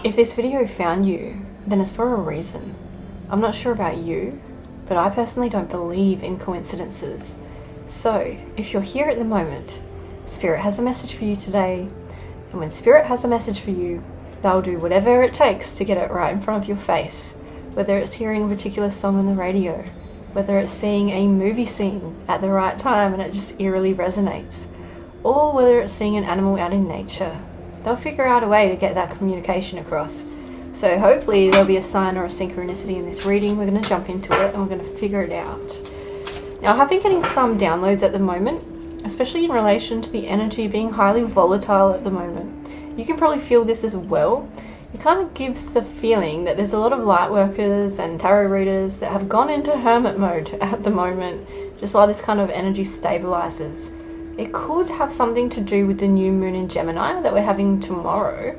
If this video found you, then it's for a reason. I'm not sure about you, but I personally don't believe in coincidences. So, if you're here at the moment, Spirit has a message for you today, and when Spirit has a message for you, they'll do whatever it takes to get it right in front of your face. Whether it's hearing a particular song on the radio, whether it's seeing a movie scene at the right time and it just eerily resonates, or whether it's seeing an animal out in nature. They'll figure out a way to get that communication across. So hopefully there'll be a sign or a synchronicity in this reading. We're going to jump into it and we're going to figure it out. Now, I have been getting some downloads at the moment, especially in relation to the energy being highly volatile at the moment. You can probably feel this as well. It kind of gives the feeling that there's a lot of light workers and tarot readers that have gone into hermit mode at the moment, just while this kind of energy stabilizes. It could have something to do with the new moon in Gemini that we're having tomorrow,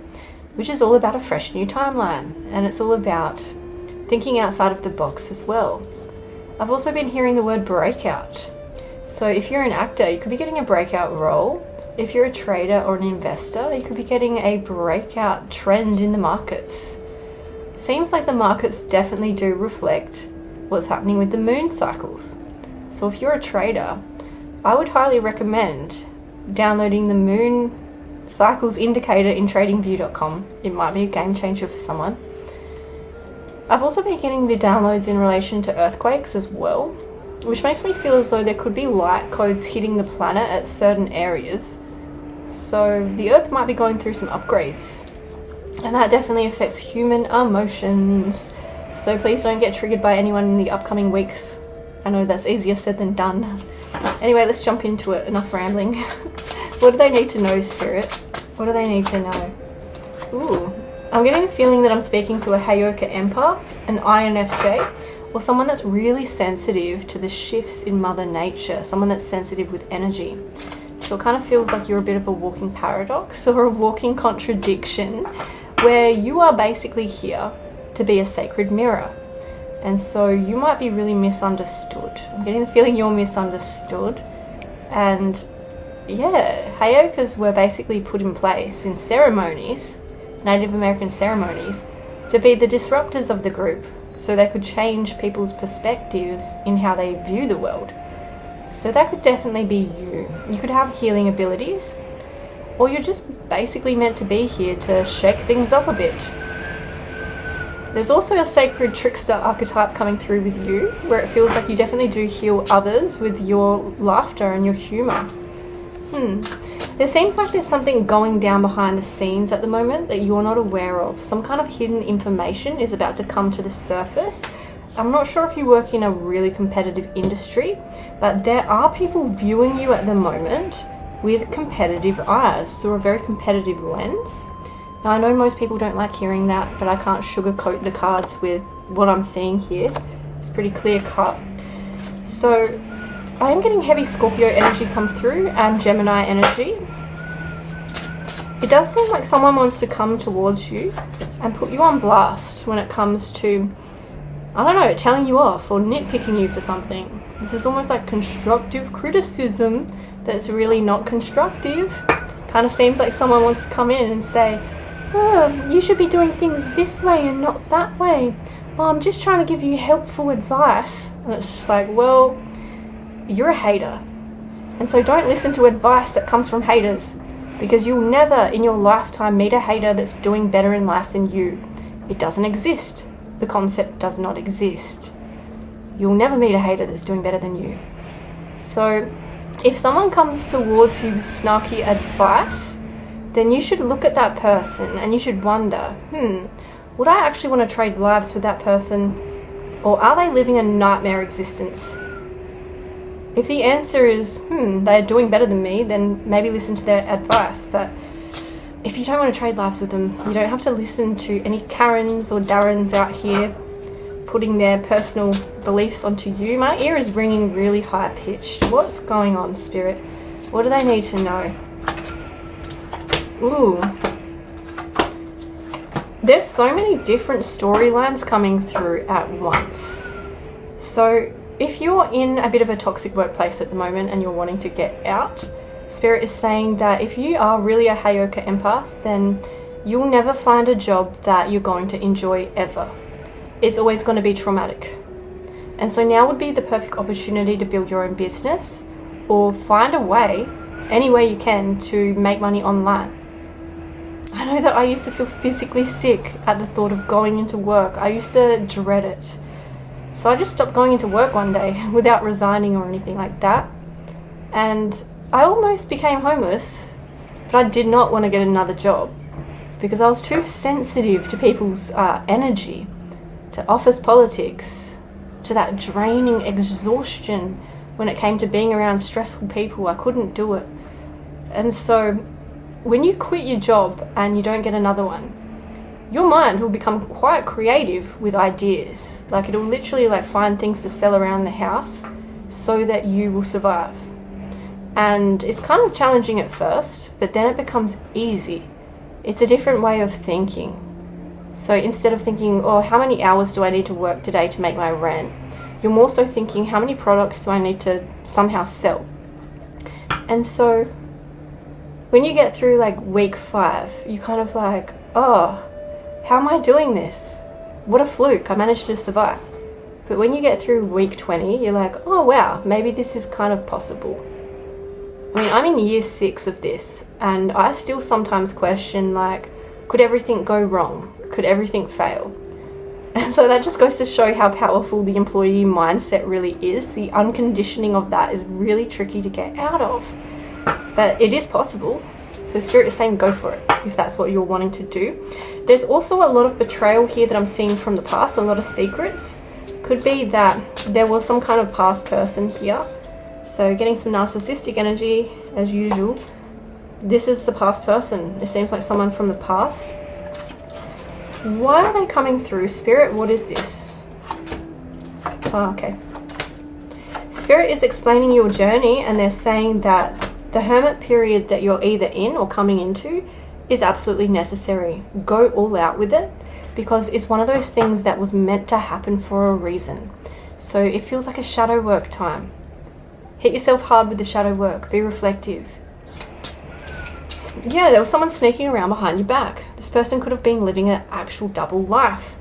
which is all about a fresh new timeline, and it's all about thinking outside of the box as well. I've also been hearing the word breakout. So if you're an actor, you could be getting a breakout role. If you're a trader or an investor, you could be getting a breakout trend in the markets. Seems like the markets definitely do reflect what's happening with the moon cycles. So if you're a trader, I would highly recommend downloading the moon cycles indicator in tradingview.com. It might be a game changer for someone. I've also been getting the downloads in relation to earthquakes as well, which makes me feel as though there could be light codes hitting the planet at certain areas. So the earth might be going through some upgrades, and that definitely affects human emotions. So please don't get triggered by anyone in the upcoming weeks. I know that's easier said than done. Anyway, let's jump into it. Enough rambling. What do they need to know, Spirit? What do they need to know? Ooh, I'm getting the feeling that I'm speaking to a Heyoka empath, an INFJ, or someone that's really sensitive to the shifts in Mother Nature, someone that's sensitive with energy. So it kind of feels like you're a bit of a walking paradox or a walking contradiction, where you are basically here to be a sacred mirror. And so you might be really misunderstood. I'm getting the feeling you're misunderstood. And yeah, Heyokas were basically put in place in ceremonies, Native American ceremonies, to be the disruptors of the group, so they could change people's perspectives in how they view the world. So that could definitely be you. You could have healing abilities, or you're just basically meant to be here to shake things up a bit. There's also a sacred trickster archetype coming through with you, where it feels like you definitely do heal others with your laughter and your humour. There seems like there's something going down behind the scenes at the moment that you're not aware of. Some kind of hidden information is about to come to the surface. I'm not sure if you work in a really competitive industry, but there are people viewing you at the moment with competitive eyes, through a very competitive lens. Now, I know most people don't like hearing that, but I can't sugarcoat the cards with what I'm seeing here. It's pretty clear cut. So I am getting heavy Scorpio energy come through and Gemini energy. It does seem like someone wants to come towards you and put you on blast when it comes to, I don't know, telling you off or nitpicking you for something. This is almost like constructive criticism that's really not constructive. Kind of seems like someone wants to come in and say, oh, you should be doing things this way and not that way. Well, I'm just trying to give you helpful advice. And it's just like, well, you're a hater. And so don't listen to advice that comes from haters, because you'll never in your lifetime meet a hater that's doing better in life than you. It doesn't exist. The concept does not exist. You'll never meet a hater that's doing better than you. So if someone comes towards you with snarky advice, then you should look at that person and you should wonder, would I actually want to trade lives with that person? Or are they living a nightmare existence? If the answer is, they're doing better than me, then maybe listen to their advice. But if you don't want to trade lives with them, you don't have to listen to any Karens or Darrens out here putting their personal beliefs onto you. My ear is ringing really high-pitched. What's going on, Spirit? What do they need to know? Ooh. There's so many different storylines coming through at once. So if you're in a bit of a toxic workplace at the moment and you're wanting to get out, Spirit is saying that if you are really a Heyoka empath, then you'll never find a job that you're going to enjoy ever. It's always going to be traumatic. And so now would be the perfect opportunity to build your own business or find a way, any way you can, to make money online. I know that I used to feel physically sick at the thought of going into work. I used to dread it. So I just stopped going into work one day without resigning or anything like that. And I almost became homeless, but I did not want to get another job because I was too sensitive to people's energy, to office politics, to that draining exhaustion when it came to being around stressful people. I couldn't do it. And so when you quit your job and you don't get another one, your mind will become quite creative with ideas. Like it'll literally find things to sell around the house so that you will survive. And it's kind of challenging at first, but then it becomes easy. It's a different way of thinking. So instead of thinking, oh, how many hours do I need to work today to make my rent? You're more so thinking, how many products do I need to somehow sell? And so when you get through week 5, you kind of oh, how am I doing this? What a fluke, I managed to survive. But when you get through week 20, you're like, oh wow, maybe this is kind of possible. I mean, I'm in year 6 of this, and I still sometimes question, could everything go wrong? Could everything fail? And so that just goes to show how powerful the employee mindset really is. The unconditioning of that is really tricky to get out of. But it is possible. So Spirit is saying go for it, if that's what you're wanting to do. There's also a lot of betrayal here that I'm seeing from the past, a lot of secrets. Could be that there was some kind of past person here. So getting some narcissistic energy, as usual. This is the past person. It seems like someone from the past. Why are they coming through? Spirit, what is this? Oh, okay. Spirit is explaining your journey, and they're saying that the hermit period that you're either in or coming into is absolutely necessary. Go all out with it, because it's one of those things that was meant to happen for a reason. So it feels like a shadow work time. Hit yourself hard with the shadow work. Be reflective. Yeah, there was someone sneaking around behind your back. This person could have been living an actual double life.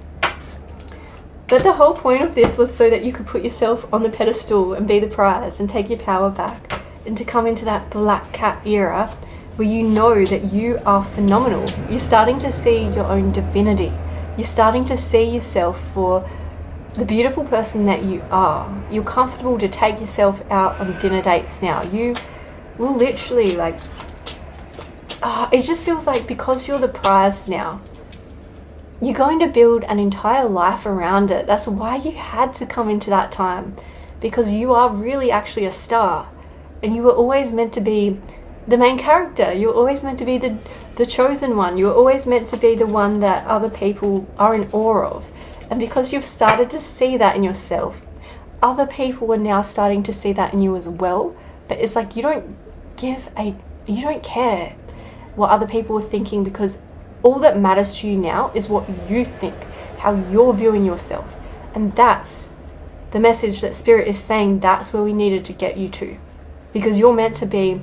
But the whole point of this was so that you could put yourself on the pedestal and be the prize and take your power back, and to come into that black cat era where you know that you are phenomenal. You're starting to see your own divinity. You're starting to see yourself for the beautiful person that you are. You're comfortable to take yourself out on dinner dates now. You will literally it just feels like because you're the prize now, you're going to build an entire life around it. That's why you had to come into that time, because you are really actually a star, and you were always meant to be the main character. You were always meant to be the chosen one. You were always meant to be the one that other people are in awe of. And because you've started to see that in yourself, other people are now starting to see that in you as well. But it's like you don't care what other people are thinking, because all that matters to you now is what you think, how you're viewing yourself. And that's the message that Spirit is saying. That's where we needed to get you to, because you're meant to be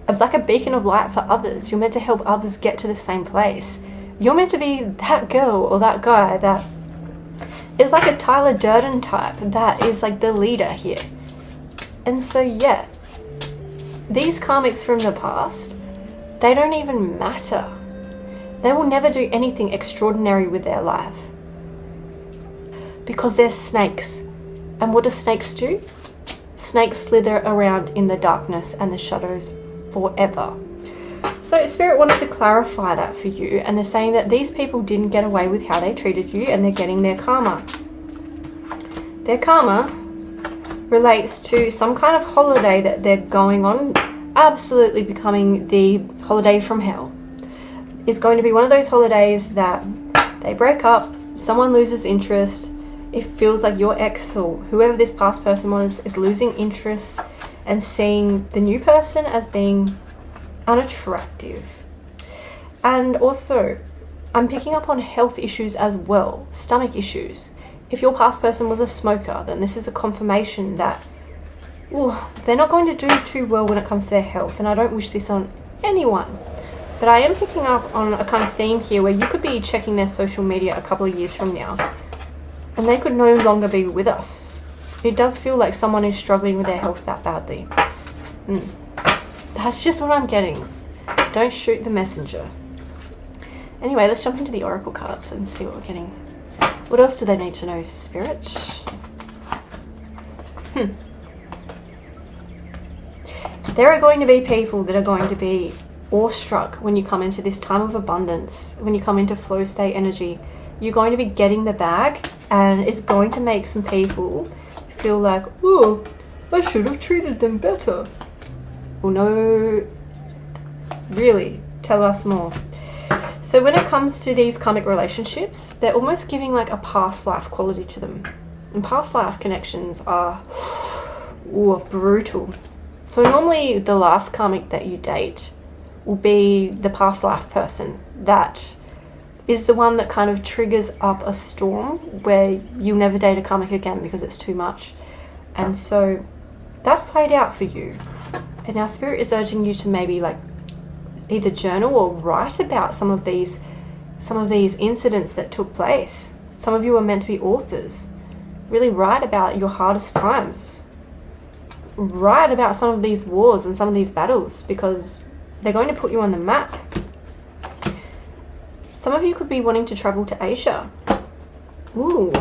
like a beacon of light for others. You're meant to help others get to the same place. You're meant to be that girl or that guy that is like a Tyler Durden type, that is like the leader here. And so yeah, these karmics from the past, they don't even matter. They will never do anything extraordinary with their life, because they're snakes. And what do snakes do? Snakes slither around in the darkness and the shadows forever. So Spirit wanted to clarify that for you, and they're saying that these people didn't get away with how they treated you, and they're getting their karma. Their karma relates to some kind of holiday that they're going on, absolutely becoming the holiday from hell. It's going to be one of those holidays that they break up, someone loses interest. It feels like your ex or whoever this past person was is losing interest and seeing the new person as being unattractive. And also, I'm picking up on health issues as well, stomach issues. If your past person was a smoker, then this is a confirmation that they're not going to do too well when it comes to their health, and I don't wish this on anyone. But I am picking up on a kind of theme here where you could be checking their social media a couple of years from now and they could no longer be with us. It does feel like someone is struggling with their health that badly. That's just what I'm getting. Don't shoot the messenger. Anyway, let's jump into the oracle cards and see what we're getting. What else do they need to know, Spirit? There are going to be people that are going to be awestruck when you come into this time of abundance, when you come into flow state energy. You're going to be getting the bag, and it's going to make some people feel like, oh, I should have treated them better. Well, no, really, tell us more. So when it comes to these karmic relationships, they're almost giving like a past life quality to them. And past life connections are brutal. So normally the last karmic that you date will be the past life person that is the one that kind of triggers up a storm where you'll never date a karmic again because it's too much. And so that's played out for you. And our spirit is urging you to maybe like either journal or write about some of these incidents that took place. Some of you are meant to be authors. Really write about your hardest times. Write about some of these wars and some of these battles because they're going to put you on the map. Some of you could be wanting to travel to Asia. Ooh.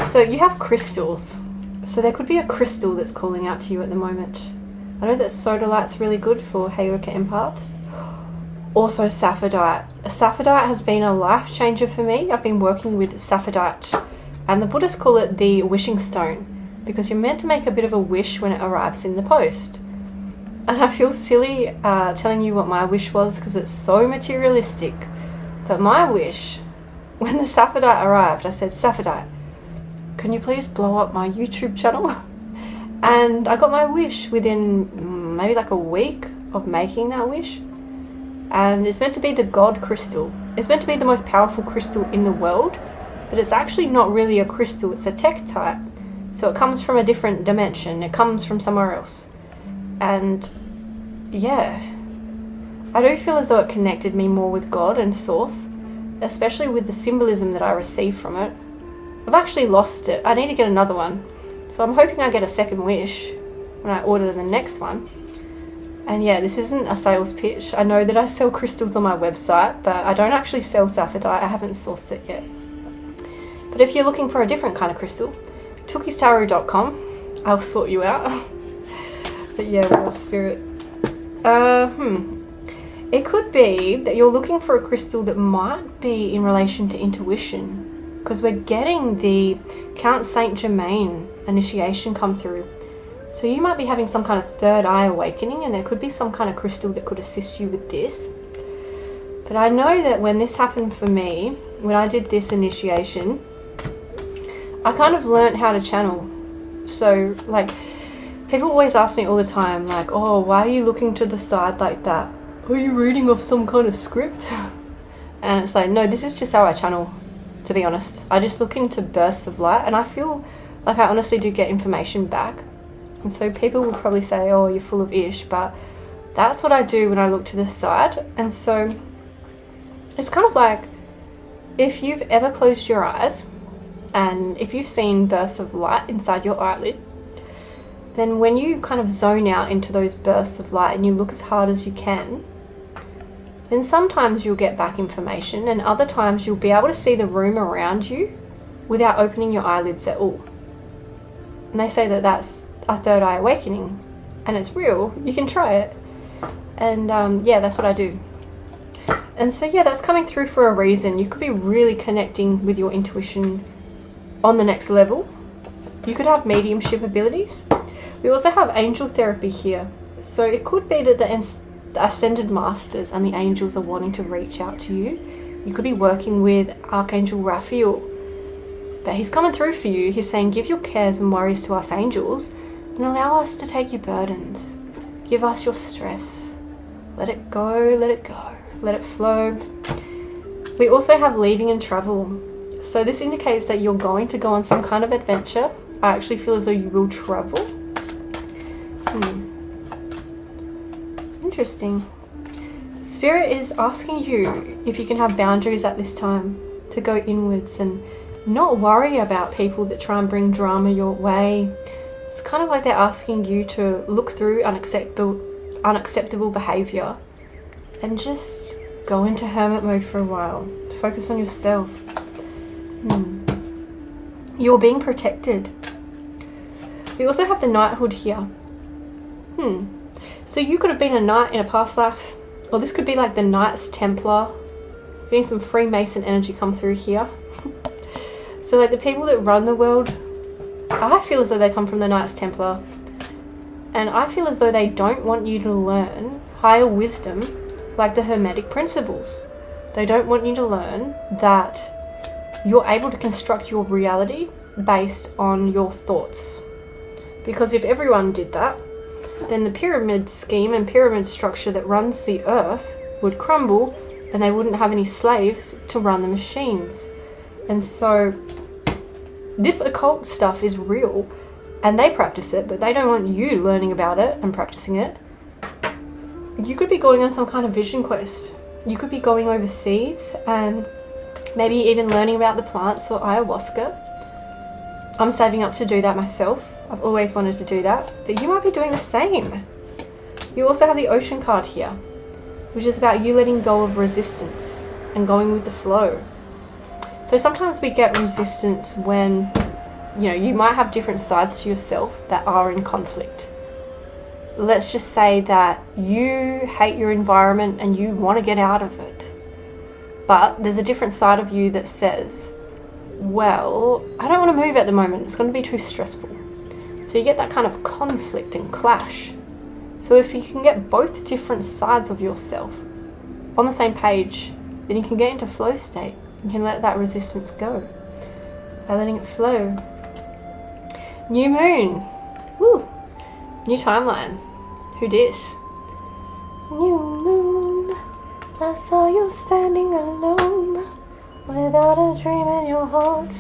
So you have crystals. So there could be a crystal that's calling out to you at the moment. I know that sodalite's really good for Heyoka empaths. Also saphadite. Saphadite has been a life changer for me. I've been working with saphadite. And the Buddhists call it the wishing stone because you're meant to make a bit of a wish when it arrives in the post. And I feel silly telling you what my wish was because it's so materialistic. But my wish, when the saphadite arrived, I said, Saphadite, can you please blow up my YouTube channel? And I got my wish within maybe like a week of making that wish. And it's meant to be the God crystal. It's meant to be the most powerful crystal in the world, but it's actually not really a crystal, it's a tektite. So it comes from a different dimension, it comes from somewhere else. And yeah, I do feel as though it connected me more with God and Source, especially with the symbolism that I received from it. I've actually lost it. I need to get another one. So I'm hoping I get a second wish when I order the next one. And yeah, this isn't a sales pitch. I know that I sell crystals on my website, but I don't actually sell saphadite. I haven't sourced it yet. But if you're looking for a different kind of crystal, tookietarot.com, I'll sort you out. But yeah, well, Spirit. It could be that you're looking for a crystal that might be in relation to intuition, because we're getting the Count Saint Germain initiation come through. So you might be having some kind of third eye awakening, and there could be some kind of crystal that could assist you with this. But I know that when this happened for me, when I did this initiation, I kind of learned how to channel. So like, people always ask me all the time, like, oh, why are you looking to the side like that? Are you reading off some kind of script? And it's like, no, this is just how I channel, to be honest. I just look into bursts of light, and I feel like I honestly do get information back. And so people will probably say, oh, you're full of ish, but that's what I do when I look to the side. And so it's kind of like, if you've ever closed your eyes and if you've seen bursts of light inside your eyelid, then when you kind of zone out into those bursts of light and you look as hard as you can, then sometimes you'll get back information, and other times you'll be able to see the room around you without opening your eyelids at all. And they say that that's a third eye awakening, and it's real. You can try it. And yeah, that's what I do. And so yeah, that's coming through for a reason. You could be really connecting with your intuition on the next level. You could have mediumship abilities. We also have angel therapy here. So it could be that the ascended masters and the angels are wanting to reach out to you. You could be working with Archangel Raphael, but he's coming through for you. He's saying, give your cares and worries to us angels and allow us to take your burdens. Give us your stress. Let it go, let it go, let it flow. We also have leaving and travel. So this indicates that you're going to go on some kind of adventure. I actually feel as though you will travel. Interesting. Spirit is asking you if you can have boundaries at this time, to go inwards and not worry about people that try and bring drama your way. It's kind of like they're asking you to look through unacceptable behaviour and just go into hermit mode for a while. Focus on yourself. You're being protected. We also have the knighthood here. So you could have been a knight in a past life, or this could be like the Knights Templar. Getting some Freemason energy come through here. So like the people that run the world, I feel as though they come from the Knights Templar. And I feel as though they don't want you to learn higher wisdom like the Hermetic principles. They don't want you to learn that you're able to construct your reality based on your thoughts. Because if everyone did that, then the pyramid scheme and pyramid structure that runs the earth would crumble and they wouldn't have any slaves to run the machines. And so this occult stuff is real and they practice it, but they don't want you learning about it and practicing it. You could be going on some kind of vision quest. You could be going overseas and maybe even learning about the plants or ayahuasca. I'm saving up to do that myself. I've always wanted to do that, but you might be doing the same. You also have the Ocean card here, which is about you letting go of resistance and going with the flow. So sometimes we get resistance when, you might have different sides to yourself that are in conflict. Let's just say that you hate your environment and you want to get out of it. But there's a different side of you that says, well, I don't want to move at the moment. It's going to be too stressful. So you get that kind of conflict and clash. So if you can get both different sides of yourself on the same page, then you can get into flow state. You can let that resistance go by letting it flow. New moon. Woo. New timeline. Who dis? New moon. I saw you standing alone, without a dream in your heart,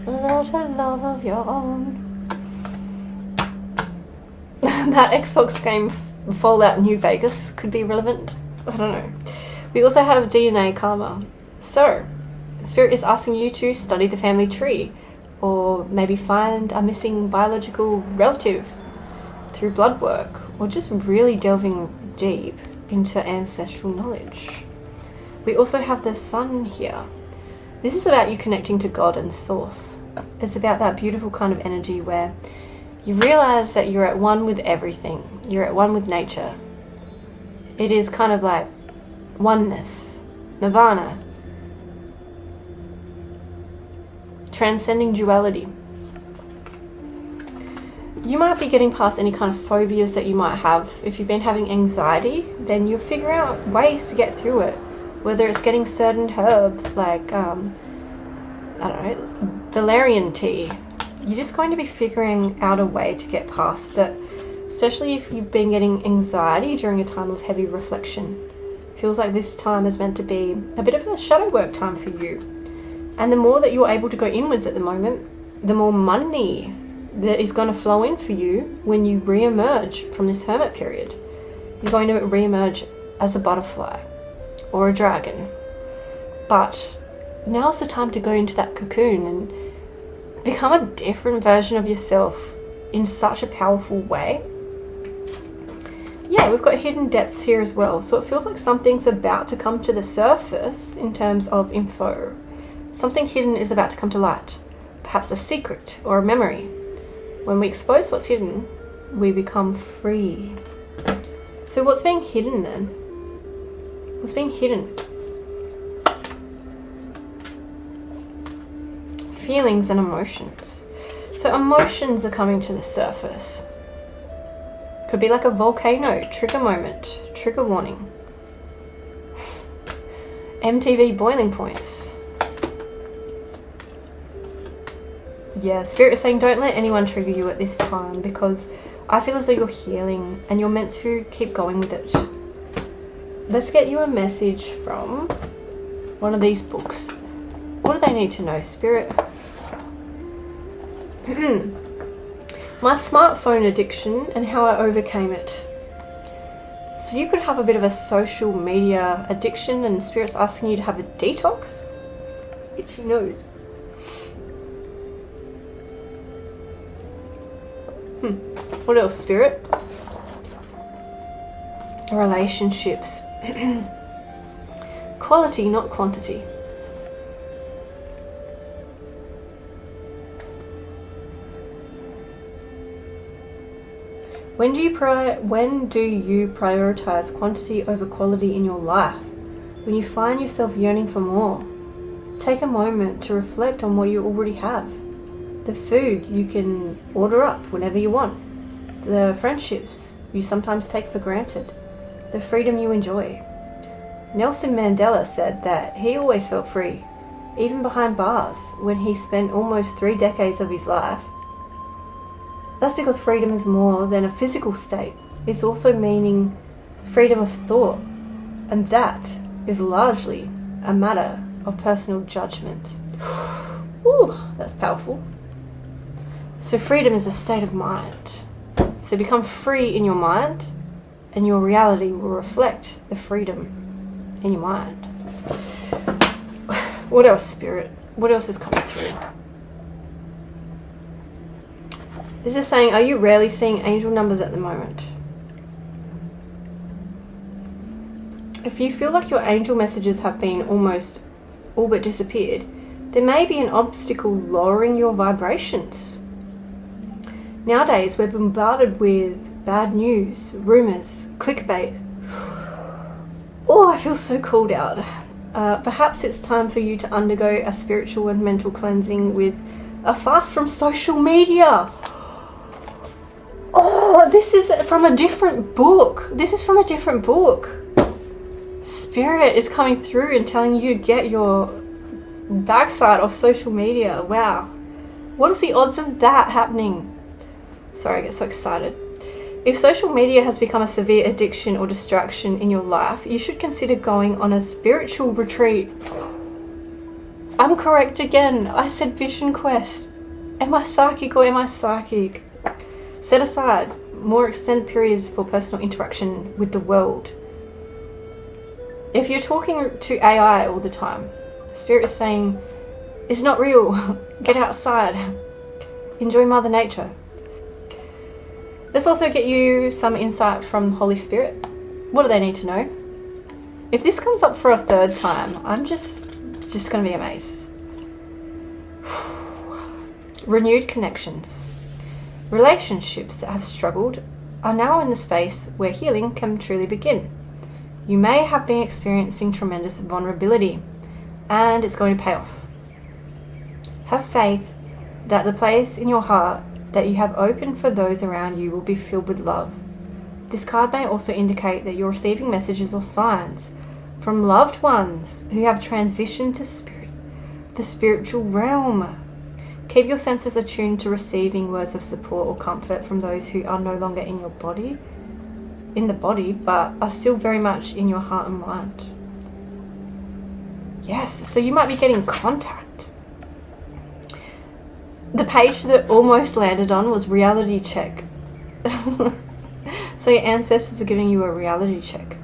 without a love of your own. That Xbox game Fallout New Vegas could be relevant. I don't know. We also have DNA karma. So, Spirit is asking you to study the family tree, or maybe find a missing biological relative through blood work, or just really delving deep into ancestral knowledge. We also have the sun here. This is about you connecting to God and Source. It's about that beautiful kind of energy where you realize that you're at one with everything. You're at one with nature. It is kind of like oneness, nirvana, transcending duality. You might be getting past any kind of phobias that you might have. If you've been having anxiety, then you'll figure out ways to get through it. Whether it's getting certain herbs like, valerian tea. You're just going to be figuring out a way to get past it. Especially if you've been getting anxiety during a time of heavy reflection. Feels like this time is meant to be a bit of a shadow work time for you. And the more that you're able to go inwards at the moment, the more money that is going to flow in for you when you re-emerge from this hermit period. You're going to re-emerge as a butterfly or a dragon. But now's the time to go into that cocoon and become a different version of yourself in such a powerful way. Yeah, we've got hidden depths here as well. So it feels like something's about to come to the surface in terms of info. Something hidden is about to come to light. Perhaps a secret or a memory. When we expose what's hidden, we become free. So what's being hidden then? What's being hidden? Feelings and emotions. So emotions are coming to the surface. Could be like a volcano, trigger moment, trigger warning. MTV boiling points. Yeah, Spirit is saying don't let anyone trigger you at this time, because I feel as though you're healing and you're meant to keep going with it. Let's get you a message from one of these books. What do they need to know, Spirit? My smartphone addiction and how I overcame it. So you could have a bit of a social media addiction and Spirit's asking you to have a detox. Itchy nose. What else, Spirit? Relationships. Quality, not quantity. When do you prioritize quantity over quality in your life? When you find yourself yearning for more, take a moment to reflect on what you already have. The food you can order up whenever you want. The friendships you sometimes take for granted. The freedom you enjoy. Nelson Mandela said that he always felt free, even behind bars, when he spent almost 3 decades of his life. That's because freedom is more than a physical state. It's also meaning freedom of thought, and that is largely a matter of personal judgment. Ooh, that's powerful. So freedom is a state of mind. So become free in your mind, and your reality will reflect the freedom in your mind. What else, Spirit? What else is coming through? This is saying, are you rarely seeing angel numbers at the moment? If you feel like your angel messages have been almost all but disappeared, there may be an obstacle lowering your vibrations. Nowadays, we're bombarded with bad news, rumours, clickbait. Oh, I feel so called out. Perhaps it's time for you to undergo a spiritual and mental cleansing with a fast from social media. Oh, this is from a different book. Spirit is coming through and telling you to get your backside off social media. Wow. What is the odds of that happening? Sorry, I get so excited. If social media has become a severe addiction or distraction in your life, you should consider going on a spiritual retreat. I'm correct again. I said vision quest. Am I psychic or am I psychic? Set aside more extended periods for personal interaction with the world. If you're talking to AI all the time, Spirit is saying, it's not real. Get outside. Enjoy Mother Nature. Let's also get you some insight from Holy Spirit. What do they need to know? If this comes up for a third time, I'm just going to be amazed. Renewed connections. Relationships that have struggled are now in the space where healing can truly begin. You may have been experiencing tremendous vulnerability, and it's going to pay off. Have faith that the place in your heart that you have opened for those around you will be filled with love. This card may also indicate that you're receiving messages or signs from loved ones who have transitioned to the spiritual realm. Keep your senses attuned to receiving words of support or comfort from those who are no longer in the body, but are still very much in your heart and mind. Yes, so you might be getting contact. The page that almost landed on was reality check. So your ancestors are giving you a reality check.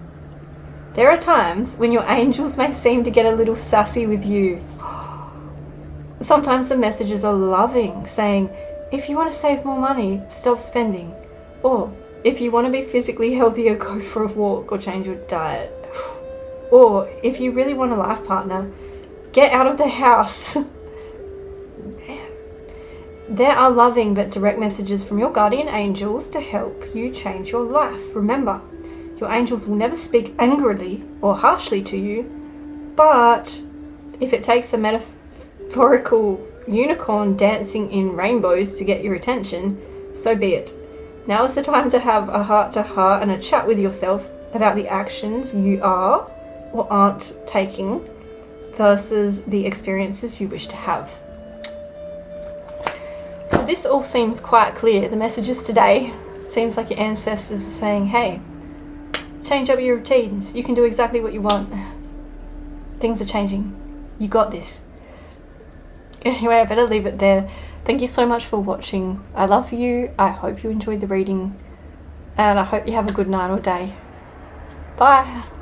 There are times when your angels may seem to get a little sassy with you. Sometimes the messages are loving, saying, if you want to save more money, stop spending. Or, if you want to be physically healthier, go for a walk or change your diet. Or, if you really want a life partner, get out of the house. There are loving but direct messages from your guardian angels to help you change your life. Remember, your angels will never speak angrily or harshly to you, but if it takes a metaphorical unicorn dancing in rainbows to get your attention, so be it. Now is the time to have a heart-to-heart and a chat with yourself about the actions you are or aren't taking versus the experiences you wish to have. So this all seems quite clear. The messages today seems like your ancestors are saying, hey, change up your routines. You can do exactly what you want. Things are changing. You got this. Anyway, I better leave it there. Thank you so much for watching. I love you. I hope you enjoyed the reading. And I hope you have a good night or day. Bye.